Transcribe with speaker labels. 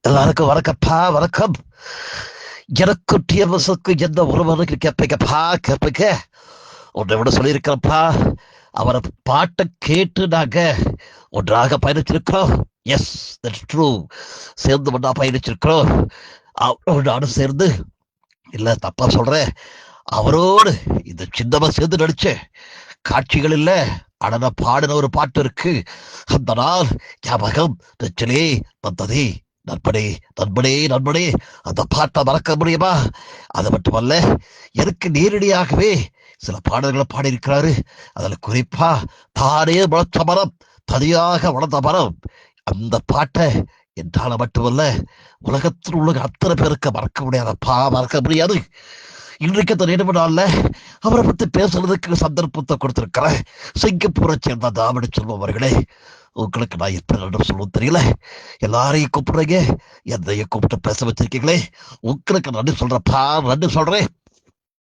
Speaker 1: எல்லாருக்கும் வணக்கப்பா, வணக்கம். எனக்கு டிஎம்எஸ்க்கு எந்த உறவுன்னு கேட்பீங்கப்பா, கேட்பீங்க. உன்னை விட சொல்லியிருக்கிறப்பா, அவரை பாட்டை கேட்டு நாங்க ஒன்றாக பயணிச்சிருக்கிறோம். S, that's true. சேர்ந்து ஒன்றா பயணிச்சிருக்கிறோம். அவரோடு நானும் சேர்ந்து, இல்ல தப்பா சொல்றேன், அவரோடு இந்த சின்னமா சேர்ந்து நடிச்ச காட்சிகள் இல்ல, ஆனா பாடின ஒரு பாட்டு இருக்கு. அந்த நாள் ஞாபகம் நெஞ்சிலே வந்ததே. நண்பனே, நண்பனே, நண்பனே, அந்த பாட்டை மறக்க முடியுமா? அது மட்டுமல்ல, எனக்கு நேரடியாகவே சில பாடல்களை பாடியிருக்கிறாரு. அதுல குறிப்பா தானே முளைச்ச மரம், தனியாக வளர்ந்த மரம், அந்த பாட்டை என்னால மட்டுமல்ல, உலகத்தில் உள்ள அத்தனை பேருக்கு மறக்க முடியாதப்பா, மறக்க முடியாது. இன்றைக்கு அந்த நினைவு நாள்ல அவரை பத்தி பேசுறதுக்கு சந்தர்ப்பத்தை கொடுத்திருக்கிறேன். சிங்கப்பூரை சேர்ந்த தாமடி செல்வம் அவர்களே, உங்களுக்கு நான் எப்படி நன்றி சொல்லவும் தெரியல. எல்லாரையும் கூப்பிடுறீங்க, என்னையும் கூப்பிட்டு பேச வச்சிருக்கீங்களே, உங்களுக்கு நன்றி சொல்றப்பா, நன்றி சொல்றேன்.